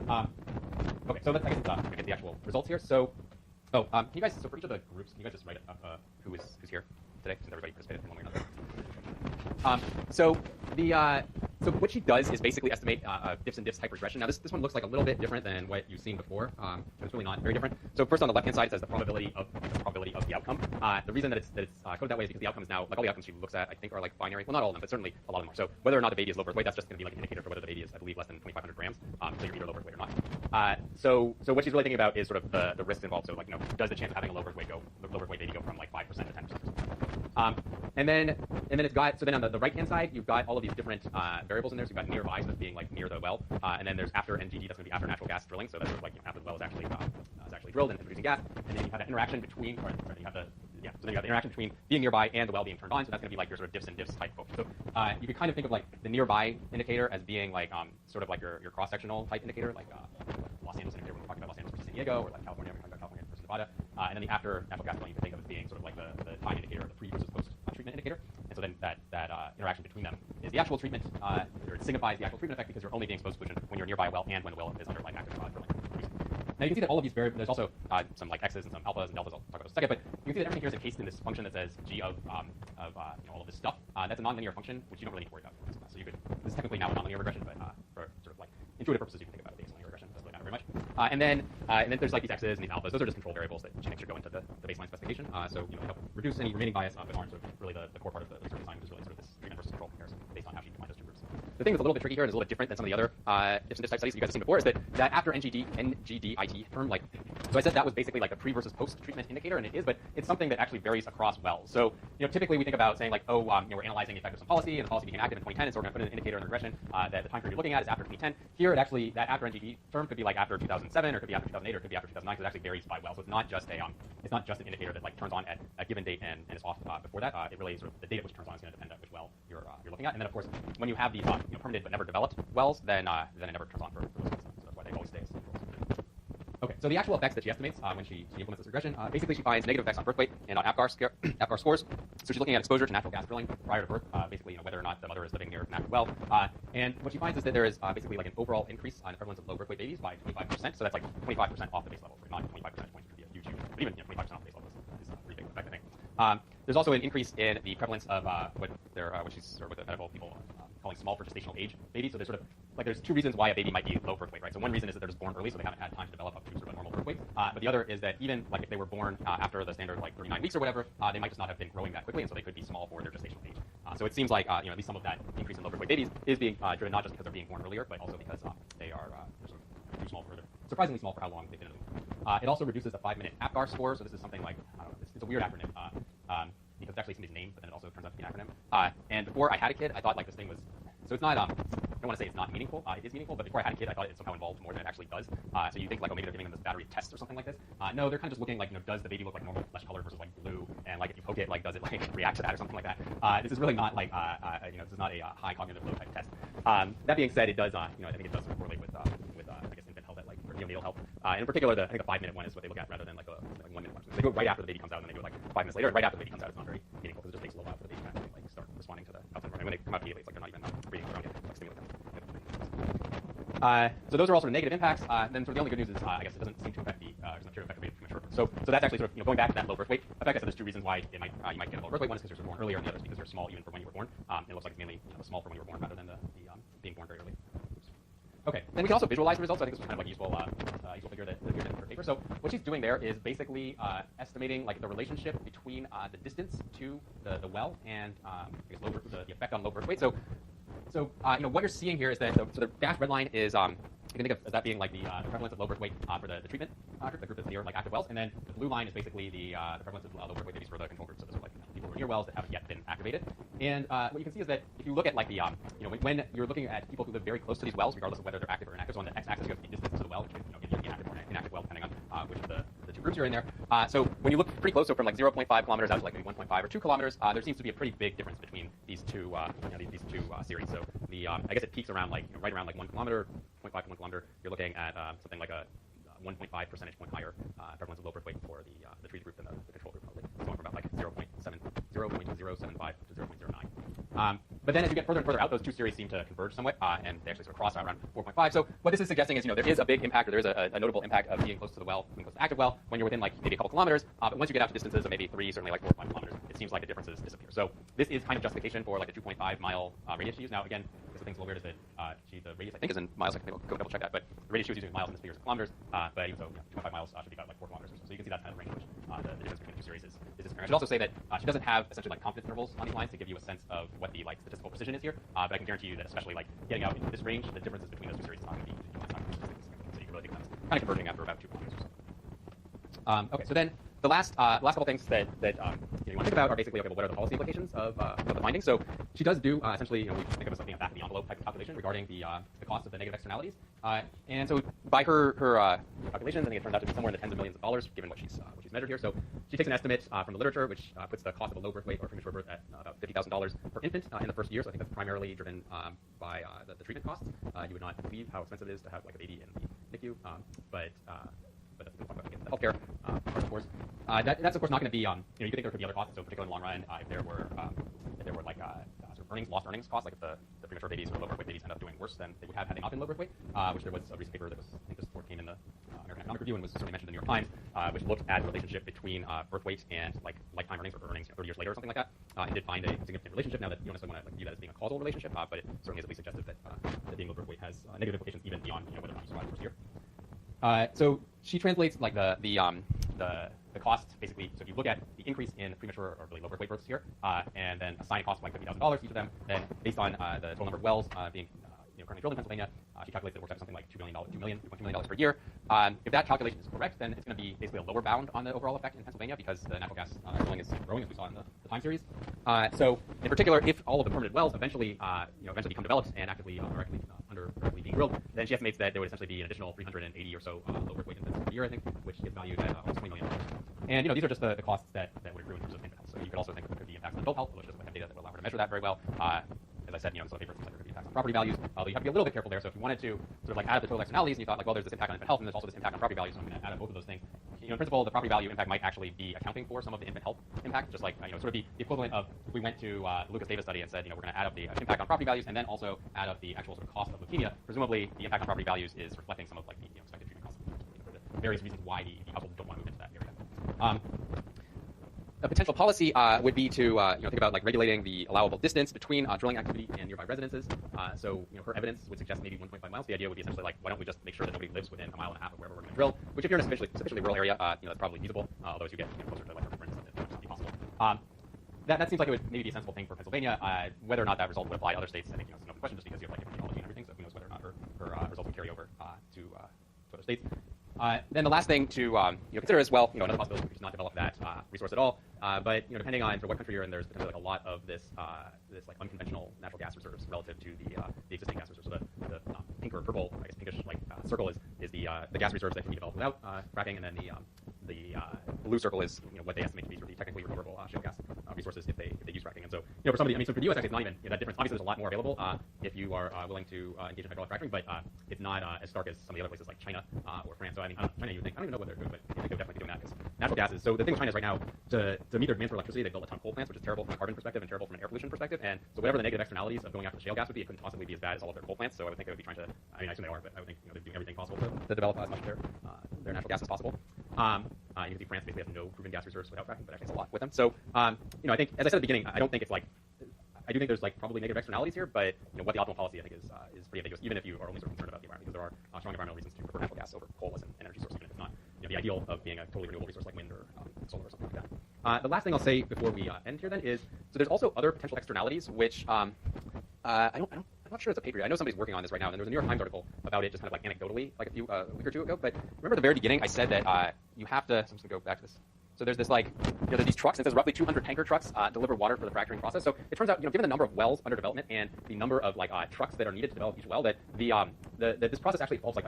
Okay, so let's, I guess it's, get the actual results here. So, can you guys, so for each of the groups, can you guys just write who's here today, since everybody participated in one way or another? So what she does is basically estimate diffs and diffs type regression. Now this one looks like a little bit different than what you've seen before, but it's really not very different. So first on the left-hand side it says the probability of the outcome. The reason that it's coded that way is because the outcomes now, like all the outcomes she looks at, I think are like binary. Well, not all of them, but certainly a lot of them are. So whether or not the baby is low birth weight, that's just going to be like an indicator for whether the baby is, I believe, less than 2,500 grams. So you're either low birth weight or not. So what she's really thinking about is sort of the risks involved. So like, does the chance of having a low birth weight baby go from like 5% to 10%? And then it's got, so then on the right-hand side, you've got all of these different variables in there. So you've got nearby, so that's being like near the well. And then there's after NGD, that's going to be after natural gas drilling. So that's sort of like after the well is actually drilled and producing gas. And then you have that interaction between, so then you have the interaction between being nearby and the well being turned on. So that's going to be like your sort of diffs and diffs type quotient. So you could kind of think of like the nearby indicator as being like sort of like your cross-sectional type indicator, like Los Angeles indicator when we're talking about Los Angeles versus San Diego, or like California when we're talking about California versus Nevada. And then the after natural gas drilling you can think of as being sort of like the time indicator, or the pre versus post treatment indicator. And so then that interaction between them is the actual treatment, or it signifies the actual treatment effect because you're only being exposed to pollution when you're nearby a well and when the well is under like active drilling. Now you can see that all of these variables, there's also some like x's and some alphas and deltas, I'll talk about in a second, but you can see that everything here is encased in this function that says g of all of this stuff. That's a nonlinear function, which you don't really need to worry about. So you could, this is technically now a nonlinear regression, but for sort of like intuitive purposes, you can think about it as a linear regression. It doesn't really matter very much. And then there's like these x's and these alphas. Those are just control variables that she makes sure go into the baseline specification. So help reduce any remaining bias, but aren't sort of really the core part of the research design, which is really sort of this treatment versus control comparison based on how she defines those two groups. The thing that's a little bit tricky here and is a little bit different than some of the other diffs and diffs type studies that you guys have seen before is that after NGDIT term, like, so I said that was basically like a pre versus post treatment indicator, and it is, but it's something that actually varies across wells. So typically we think about saying like, we're analyzing the effect of some policy, and the policy became active in 2010, and so we're going to put an indicator in the regression that the time period you're looking at is after 2010. Here it actually, that after NGD term could be like after 2007, or it could be after 2008, or it could be after 2009, because it actually varies by well. So it's not just an indicator that like turns on at a given date and is off before that. It really sort of the date at which it turns on is going to depend on which well you're looking at. And then of course, when you have these permitted but never developed wells, then it never turns on for those wells. So that's why they always stay as controls. Okay, so the actual effects that she estimates when she implements this regression, basically she finds negative effects on birth weight and on APGAR scores. So she's looking at exposure to natural gas drilling prior to birth, basically whether or not the mother is living near an active well. And what she finds is that there is basically like an overall increase on the prevalence of low birth weight babies by 25%. So that's like 25% off the base level, not 25 percentage points, which would be a huge, but even 25% off the base level is a pretty big effect, I think. There's also an increase in the prevalence of what she's sort of what the medical people calling small for gestational age babies. So there's sort of like there's two reasons why a baby might be low birth weight, right? So one reason is that they're just born early, so they haven't had time to develop up to sort of a normal birth weight. But the other is that even like if they were born after the standard like 39 weeks or whatever, they might just not have been growing that quickly, and so they could be small for their gestational age. So it seems like at least some of that increase in low birth weight babies is being driven not just because they're being born earlier, but also because they are they're sort of too small for surprisingly small for how long they've been in the womb. It also reduces the 5-minute APGAR score. So this is something like I don't know, it's a weird acronym. Because it's actually somebody's name, but then it also turns out to be an acronym. And before I had a kid, I thought like this thing was, so it's not, I don't want to say it's not meaningful. It is meaningful, but before I had a kid, I thought it somehow involved more than it actually does. So you think like, maybe they're giving them this battery of tests or something like this. No, they're kind of just looking like, does the baby look like normal flesh color versus like blue? And like if you poke it, like does it like react to that or something like that? This is really not like, this is not a high cognitive load type test. That being said, it does, I think it does sort of correlate with I guess infant health, like or neonatal health. And in particular, I think the 5-minute one is what they look at rather than like a 1-minute one. So they go right after the baby comes out, and then they go like 5 minutes later. And right after the baby comes out, it's not very meaningful because it just takes a little while for the baby to kind of like start responding to the outside environment. When they come out immediately, it's like they're not even breathing around yet, like stimulate them. So those are all sort of negative impacts. Then sort of the only good news is I guess it doesn't seem to affect the doesn't appear to affect the baby premature. So that's actually sort of going back to that low birth weight effect. I said there's two reasons why you might get a low birth weight. One is because you're born earlier, and the other is because you're small even for when you were born. It looks like it's mainly small for when you were born rather than the being born very early. Okay, then we can also visualize the results. I think this was kind of like a useful figure that appeared in her paper. So what she's doing there is basically estimating like the relationship between the distance to the well and I guess the effect on low birth weight. So what you're seeing here is that the dashed red line is you can think of as that being like the prevalence of low birth weight for the treatment group, the group that's near like active wells, and then the blue line is basically the prevalence of low birth weight babies for the control group. So those are like people who are near wells that haven't yet been activated. And what you can see is that if you look at like the when you're looking at people who live very close to these wells, regardless of whether they're active or inactive, so on the x-axis you have the distance to the well, which can either be active or inactive well, depending on which of the two groups you're in there. So when you look pretty close, so from like 0.5 kilometers out to like maybe 1.5 or 2 kilometers, there seems to be a pretty big difference between these two these two series. So the I guess it peaks around like right around like 1 kilometer, 0.5 to 1 kilometer. You're looking at something like a 1.5 percentage point higher prevalence of low birth weight for the treated group than the control group, probably. It's going from about like 0.075 to 0.075. But then as you get further and further out, those two series seem to converge somewhat, and they actually sort of cross around 4.5. So what this is suggesting is, there is a big impact, or there is a notable impact of being close to the well, being close to active well, when you're within like maybe a couple kilometers. But once you get out to distances of maybe 3, certainly like 4 or 5 kilometers, it seems like the differences disappear. So this is kind of justification for like the 2.5 mile radius she used. Now again, this thing's a little weird is that the radius I think is in miles. I think we'll go double check that, but the radius she was using was miles, and this figure is kilometers. But even so, 2.5 miles should be about like 4 kilometers or so. So you can see that's kind of the range in which the difference between the two series is disappearing. I should also say that she doesn't have essentially like confidence intervals on these lines to give you a sense of what the like statistical precision is here. But I can guarantee you that especially like getting out into this range, the differences between those two series is not going to be significant. So you can really think that's kind of converging after about 2 kilometers or so. Okay, so then the last couple things that you want to think about are basically, okay, well, what are the policy implications of the findings? So she does do essentially, we think of as something a back of the envelope type of calculation regarding the cost of the negative externalities. And so by her calculations, I think it turns out to be somewhere in the tens of millions of dollars, given what she's measured here. So she takes an estimate from the literature, which puts the cost of a low birth weight or premature birth at about $50,000 per infant in the first year. So I think that's primarily driven by the treatment costs. You would not believe how expensive it is to have like a baby in the NICU, but that's the point about the healthcare part, of course. That's of course not going to be you could think there could be other costs. So particularly in the long run, if there were like sort of lost earnings costs, like if the premature babies or low birth weight babies end up doing worse than they would have had they not been low birth weight, which there was a recent paper that was, I think this report came in the American Economic Review and was certainly mentioned in the New York Times, which looked at the relationship between birth weight and like lifetime earnings or earnings 30 years later or something like that, and did find a significant relationship. Now that you don't necessarily want to view that as being a causal relationship, but it certainly is at least suggestive that being low birth weight has negative implications even beyond whether or not you survive the first year. So she translates like the cost basically. So if you look at the increase in premature or really low birth weight births here, and then assign a cost of like $50,000 each of them, then based on the total number of wells being currently drilled in Pennsylvania, she calculates that it works out to something like $2 million per year. If that calculation is correct, then it's going to be basically a lower bound on the overall effect in Pennsylvania because the natural gas drilling is growing, as we saw in the time series. So in particular, if all of the permitted wells eventually become developed and actively actively being drilled, then she estimates that there would essentially be an additional 380 or so low birth weight infants per year, I think, which is valued at almost $20 million. And these are just the costs that would accrue in terms of infant health. So you could also think that there could be impacts on adult health, although she doesn't have data that would allow her to measure that very well. As I said, in some papers, there could be impacts on property values, although you have to be a little bit careful there. So if you wanted to sort of like add up the total externalities and you thought like, well, there's this impact on infant health and there's also this impact on property values, so I'm going to add up both of those things. In principle, the property value impact might actually be accounting for some of the infant health impact, just like sort of the equivalent of if we went to the Lucas Davis study and said, we're going to add up the impact on property values and then also add up the actual sort of cost of leukemia. Presumably, the impact on property values is reflecting some of like the expected treatment costs, for the various reasons why the households don't want to move into that area. A potential policy would be to think about like regulating the allowable distance between drilling activity and nearby residences. So her evidence would suggest maybe 1.5 miles. The idea would be essentially like, why don't we just make sure that nobody lives within a mile and a half of wherever we're going to drill? Which if you're in a sufficiently rural area, that's probably feasible. Although as you get closer to like reference, it might just be possible. That seems like it would maybe be a sensible thing for Pennsylvania. Whether or not that result would apply to other states, I think it's an open question, just because you have like different geology and everything. So who knows whether or not her results would carry over to other states. Then the last thing to consider as well, another possibility is not develop that resource at all. But depending on what country you're in, there's potentially like a lot of this like unconventional natural gas reserves relative to the existing gas reserves. So the pink or purple, I guess pinkish like circle is the gas reserves that can be developed without fracking, and then the blue circle is what they estimate to be sort of the technically recoverable shale gas resources if they use fracking. And so for somebody, so for the U.S. actually it's not even that difference. Obviously, there's a lot more available if you are willing to engage in hydraulic fracturing, but it's not as stark as some of the other places like China or France. So I mean, China, you would think, I don't even know whether they're good, but I think they're definitely doing that because natural gas is. So the thing with China is right now to meet their demand for electricity, they built a ton of coal plants, which is terrible from a carbon perspective and terrible from an air pollution perspective. And so whatever the negative externalities of going after the shale gas would be, it couldn't possibly be as bad as all of their coal plants. So I would think they would be trying to. I mean, I assume they are, but I would think they're doing everything possible to develop as much of their natural gas as possible. You can see France basically has no proven gas reserves without fracking, but actually has a lot with them. So I think, as I said at the beginning, I don't think it's like. I do think there's like probably negative externalities here, but what the optimal policy I think is pretty ambiguous, even if you are only sort of concerned about the environment, because there are strong environmental reasons to prefer natural gas over coal as an energy source, even if it's not the ideal of being a totally renewable resource like wind or solar or something like that. The last thing I'll say before we end here then is so there's also other potential externalities which I'm not sure it's a paper. I know somebody's working on this right now, and there was a New York Times article about it, just kind of like anecdotally, like a week or two ago. But remember at the very beginning, I said that you have to. So I'm just gonna go back to this. So there's this like, there's these trucks. It says roughly 200 tanker trucks deliver water for the fracturing process. So it turns out, given the number of wells under development and the number of like trucks that are needed to develop each well, that this process actually involves like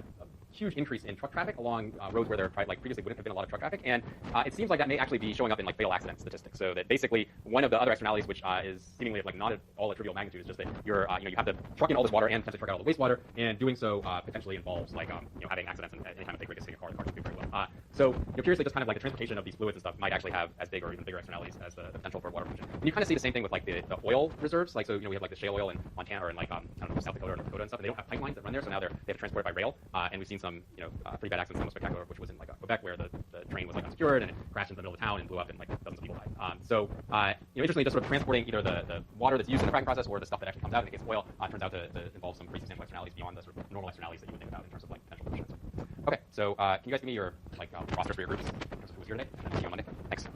huge increase in truck traffic along roads where there like previously wouldn't have been a lot of truck traffic, and it seems like that may actually be showing up in like fatal accident statistics. So that basically one of the other externalities, which is seemingly of like not at all a trivial magnitude, is just that you're you have to truck in all this water and potentially truck out all the wastewater, and doing so potentially involves like having accidents and anytime a big rig is hitting a car, the car doesn't do very well. So curiously, just kind of like the transportation of these fluids and stuff might actually have as big or even bigger externalities as the potential for water pollution. And you kind of see the same thing with like the oil reserves. Like so, we have like the shale oil in Montana or in like I don't know, South Dakota or North Dakota and stuff. And they don't have pipelines that run there, so now they have to transport it by rail. And we've seen some pretty bad accidents, almost spectacular, which was in like Quebec, where the train was like unsecured and it crashed into the middle of the town and blew up and like dozens of people died. Interestingly, just sort of transporting either the water that's used in the fracking process or the stuff that actually comes out in the case of oil turns out to involve some pretty substantial externalities beyond the sort of normal externalities that you would think about in terms of like potential pollution. Okay, so can you guys give me your like rosters for your groups in terms of who's here today? And then see you on Monday. Thanks.